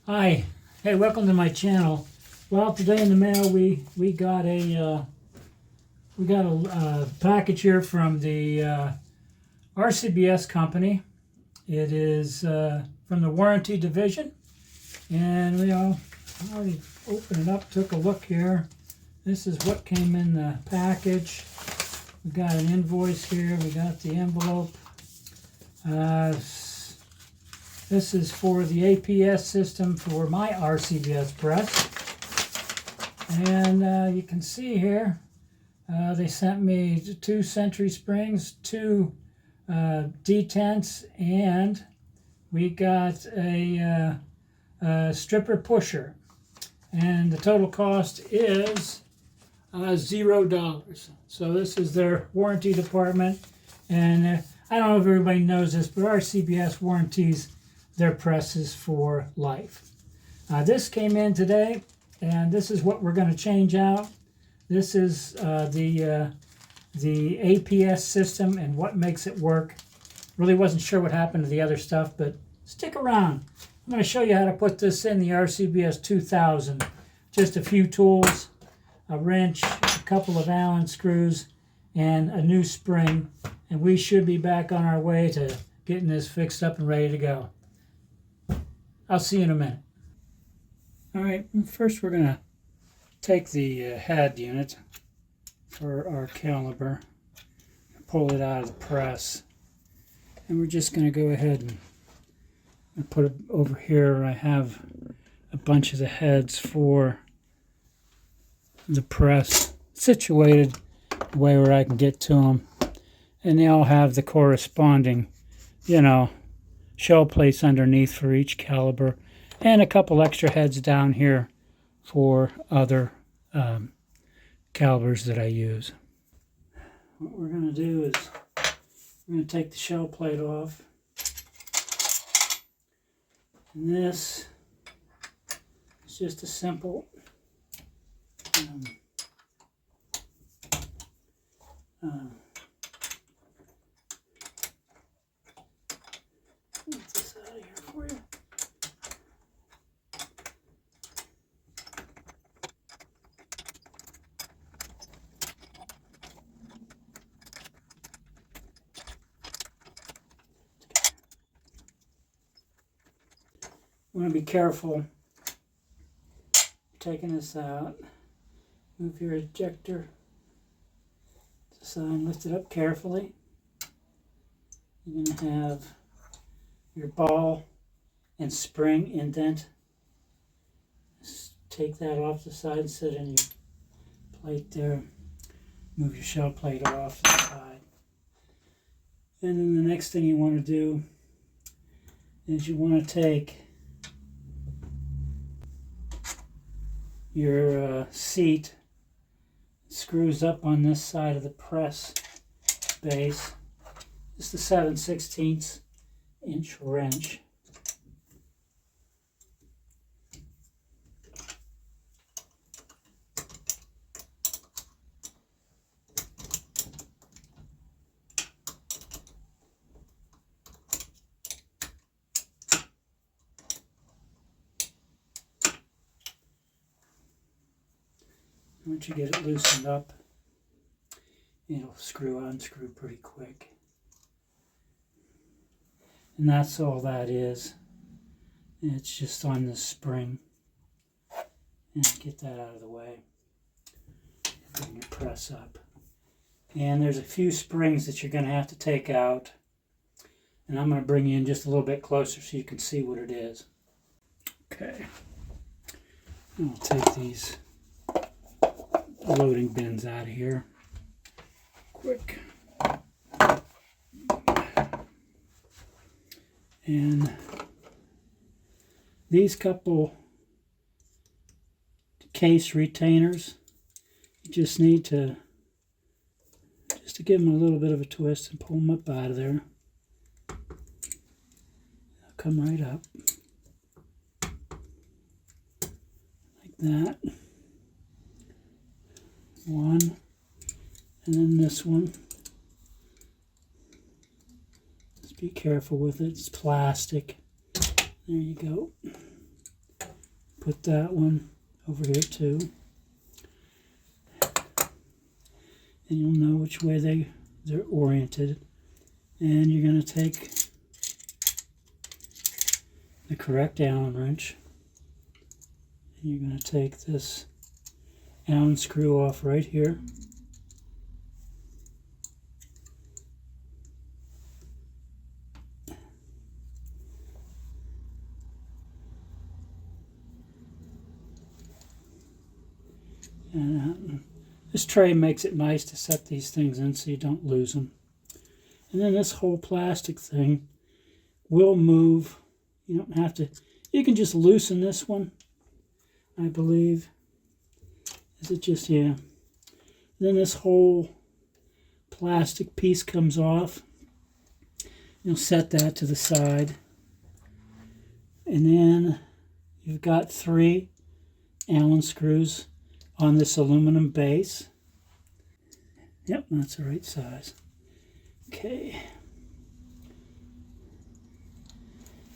Hi, hey, welcome to my channel. Well, today in the mail we got a package here from the Rcbs company. It is from the warranty division, and we already opened it up, took a look here. This is what came in the package. We got an invoice here. We got the envelope. This is for the APS system for my Rcbs press. And you can see here, they sent me 2 century springs, 2 detents, and we got a stripper pusher. And the total cost is $0. So this is their warranty department. And I don't know if everybody knows this, but Rcbs warranties their presses for life. This came in today, and this is what we're going to change out. This is the APS system and what makes it work. Really wasn't sure what happened to the other stuff, but stick around. I'm going to show you how to put this in the Rcbs 2000. Just a few tools, a wrench, a couple of Allen screws, and a new spring. And we should be back on our way to getting this fixed up and ready to go. I'll see you in a minute. All right, first we're going to take the head unit for our caliper, pull it out of the press, and we're just going to go ahead and put it over here. I have a bunch of the heads for the press situated the way where I can get to them, and they all have the corresponding, shell plates underneath for each caliber, and a couple extra heads down here for other calibers that I use. What we're going to do is we're going to take the shell plate off. And this is just a simple get this out of here for you. You want to be careful taking this out. Move your ejector to the side, lift it up carefully. You're going to have your ball and spring indent. Just take that off the side, sit in your plate there. Move your shell plate off the side. And then the next thing you want to do is you want to take your seat, screws up on this side of the press base. Just a 7/16 inch wrench. Once you get it loosened up, it'll unscrew pretty quick. And that's all that is. It's just on this spring. And get that out of the way. Bring your press up. And there's a few springs that you're going to have to take out. And I'm going to bring you in just a little bit closer so you can see what it is. Okay. I'll take these loading bins out of here quick. And these couple case retainers, you just need to give them a little bit of a twist and pull them up out of there. They'll come right up like that. One, and then this one. Just be careful with it, it's plastic. There you go. Put that one over here too. And you'll know which way they're oriented. And you're going to take the correct Allen wrench. And you're going to take this Allen screw off right here. And this tray makes it nice to set these things in so you don't lose them. And then this whole plastic thing will move. You don't have to, you can just loosen this one, I believe. Is it just, yeah. Then this whole plastic piece comes off. You'll set that to the side. And then you've got 3 Allen screws on this aluminum base. Yep, that's the right size. Okay.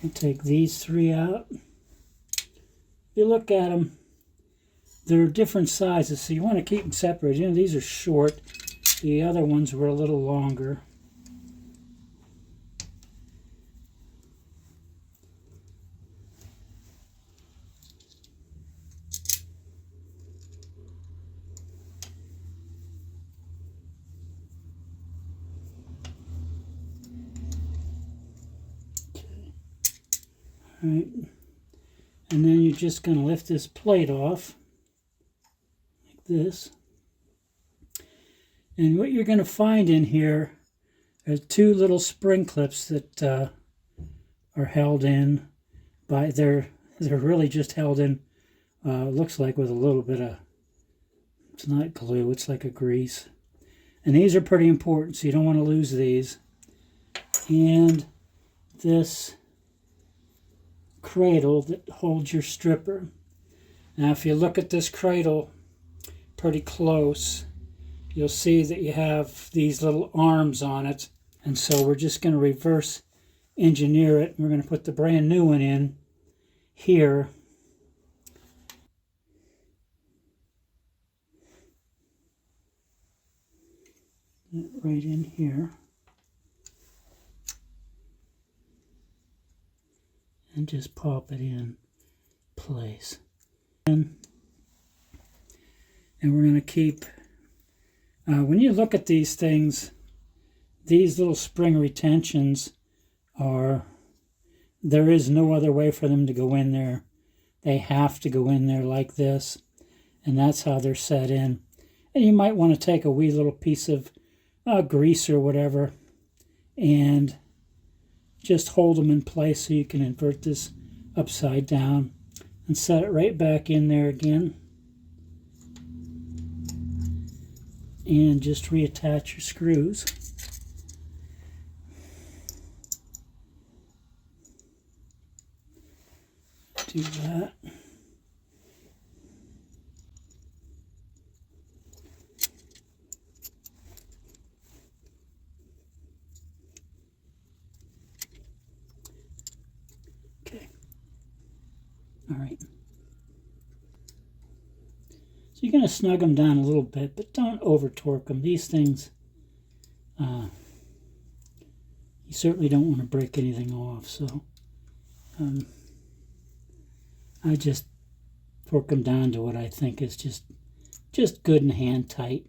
We'll take these 3 out. If you look at them, they're different sizes, so you want to keep them separate. You know, these are short. The other ones were a little longer. Right, and then you're just going to lift this plate off like this. And what you're going to find in here are 2 little spring clips that are held in by, they're really just held in, looks like with a little bit of, it's not glue, it's like a grease. And these are pretty important, so you don't want to lose these. And this cradle that holds your stripper. Now if you look at this cradle pretty close, you'll see that you have these little arms on it, and so we're just going to reverse engineer it. We're going to put the brand new one in here. Right in here. And just pop it in place. And we're going to keep, when you look at these things, these little spring retentions are, there is no other way for them to go in there. They have to go in there like this, and that's how they're set in. And you might want to take a wee little piece of grease or whatever and just hold them in place so you can invert this upside down and set it right back in there again. And just reattach your screws. Do that. All right. So you're going to snug them down a little bit, but don't over torque them. These things, you certainly don't want to break anything off. So I just torque them down to what I think is just good and hand tight.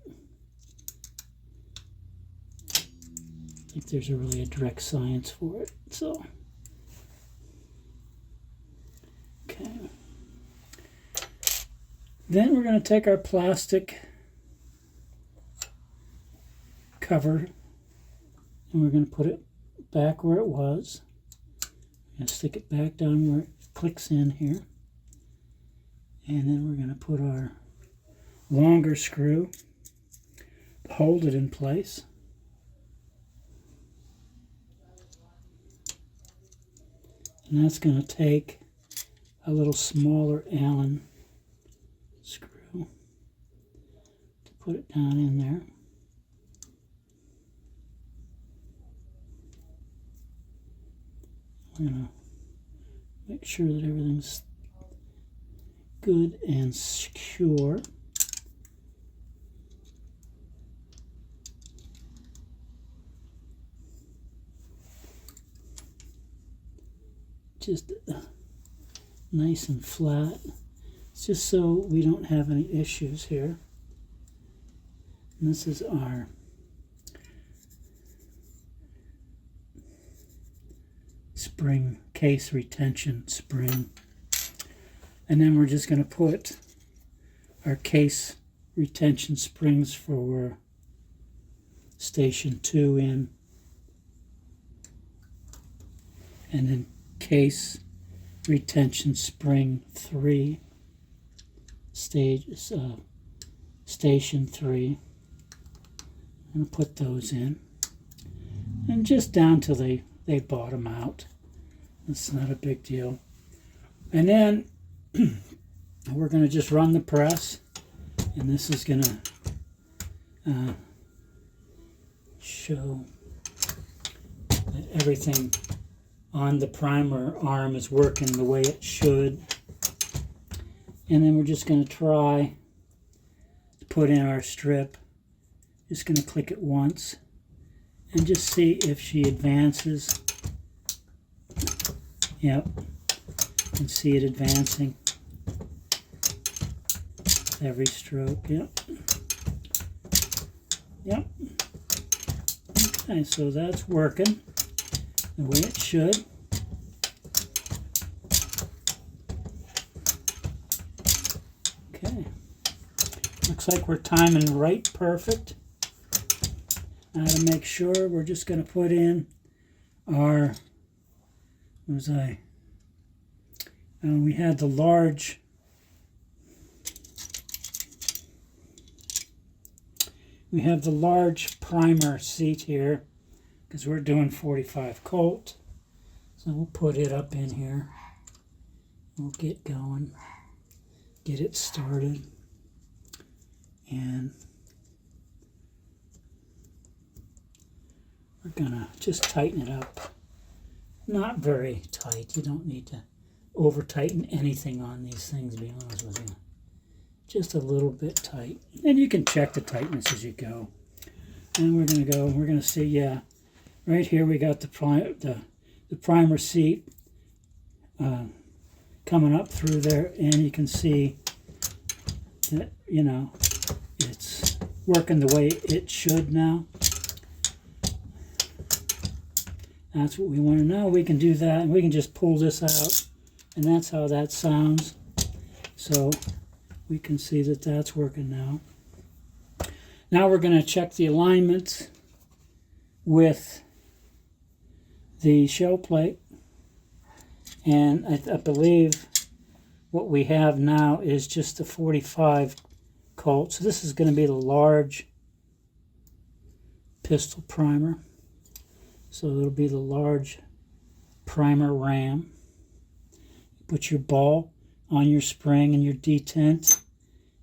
I think there's really a direct science for it. So. Okay. Then we're going to take our plastic cover and we're going to put it back where it was. We're going to stick it back down where it clicks in here. And then we're going to put our longer screw, hold it in place. And that's going to take a little smaller Allen screw to put it down in there. We're going to make sure that everything's good and secure. Just nice and flat. It's just so we don't have any issues here. And this is our spring case retention spring. And then we're just going to put our case retention springs for station 2 in. And then case retention spring 3, station 3. I'm going to put those in. And just down till they bottom out. It's not a big deal. And then we're going to just run the press. And this is going to show that everything on the primer arm is working the way it should. And then we're just going to try to put in our strip. Just going to click it once and just see if she advances. Yep, you can see it advancing every stroke. Yep. Yep. Okay, so that's working the way it should. Okay, looks like we're timing right perfect. Now to make sure, we're just going to put in our, we had the large, primer seat here, because we're doing 45 Colt. So we'll put it up in here. We'll get going, get it started, and we're gonna just tighten it up. Not very tight. You don't need to over tighten anything on these things, to be honest with you. Just a little bit tight. And you can check the tightness as you go. And we're gonna see, yeah, right here we got the primer seat coming up through there, and you can see that, you know, it's working the way it should now. That's what we want to know. We can do that, and we can just pull this out, and that's how that sounds. So we can see that that's working now. Now we're going to check the alignment with the shell plate, and I believe what we have now is just the 45 Colt. So this is going to be the large pistol primer. So it'll be the large primer ram. Put your ball on your spring and your detent,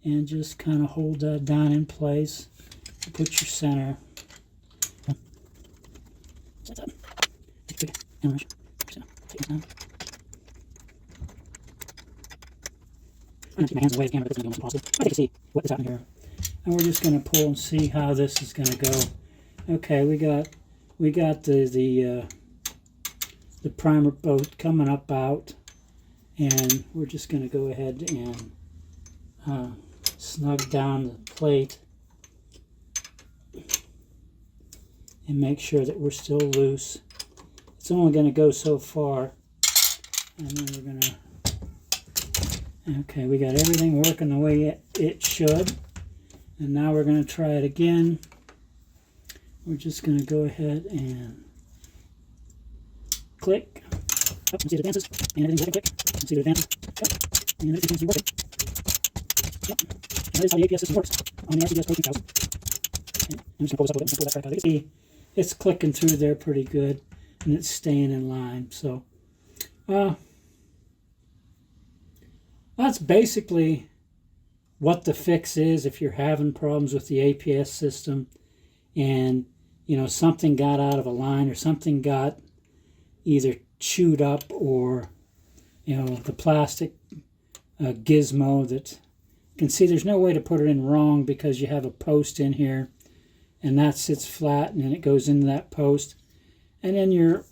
and just kind of hold that down in place. Put your center. I'm going to keep my hands away from the camera, but this is going to go as possible. I can see what is happening here. And we're just going to pull and see how this is going to go. Okay, we got the primer boat coming up out, and we're just going to go ahead and snug down the plate and make sure that we're still loose. It's only going to go so far, and then we're going to. Okay, we got everything working the way it should, and now we're going to try it again. We're just going to go ahead and click. Oh, see it advances, and everything's working click. See it advances, and everything seems to be working. Yep. And that is how the APS system works on the Rcbs Pro 2000. Okay. I'm just going to pull this up a little bit and pull that back out. You can see it's clicking through there pretty good, and it's staying in line. So, that's basically what the fix is if you're having problems with the APS system, and you know something got out of a line or something got either chewed up, or you know the plastic gizmo that you can see there's no way to put it in wrong because you have a post in here, and that sits flat and then it goes into that post, and then your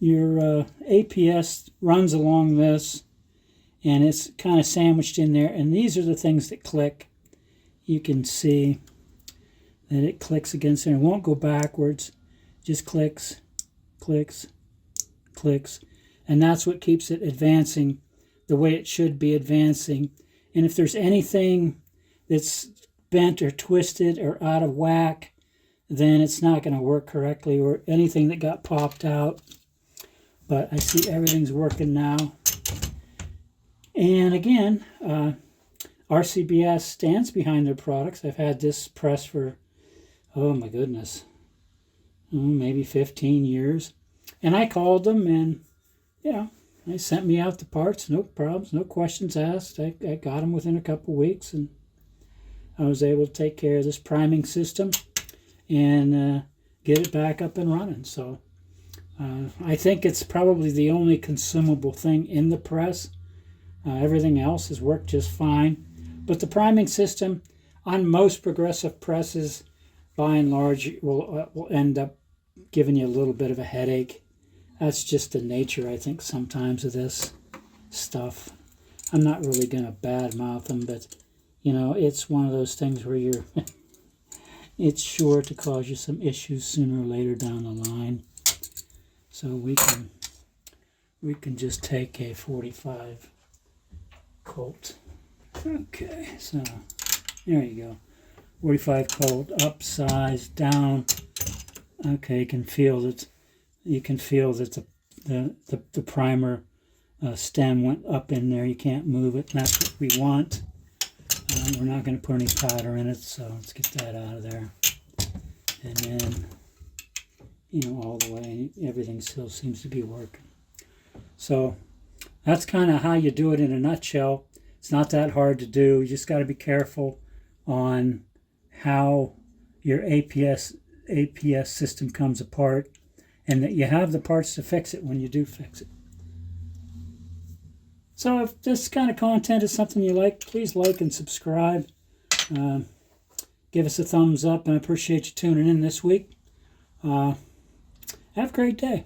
APS runs along this, and it's kind of sandwiched in there, and these are the things that click. You can see that it clicks against there and won't go backwards, just clicks, clicks, clicks, and that's what keeps it advancing the way it should be advancing. And if there's anything that's bent or twisted or out of whack, then it's not going to work correctly, or anything that got popped out. But I see everything's working now. And again, RCBS stands behind their products. I've had this press for, oh my goodness, maybe 15 years. And I called them, and, you know, they sent me out the parts, no problems, no questions asked. I got them within a couple weeks, and I was able to take care of this priming system and get it back up and running. So I think it's probably the only consumable thing in the press. Everything else has worked just fine. But the priming system on most progressive presses, by and large, will end up giving you a little bit of a headache. That's just the nature, I think, sometimes of this stuff. I'm not really going to badmouth them, but, you know, it's one of those things where you're it's sure to cause you some issues sooner or later down the line. So we can just take a 45 Colt. Okay, so there you go. 45 Colt, up, size, down. Okay, you can feel that the primer stem went up in there. You can't move it, and that's what we want. We're not going to put any powder in it, so let's get that out of there. And then, you know, all the way, everything still seems to be working. So that's kind of how you do it in a nutshell. It's not that hard to do. You just got to be careful on how your APS system comes apart, and that you have the parts to fix it when you do fix it. So if this kind of content is something you like, please like and subscribe. Give us a thumbs up, and I appreciate you tuning in this week. Have a great day.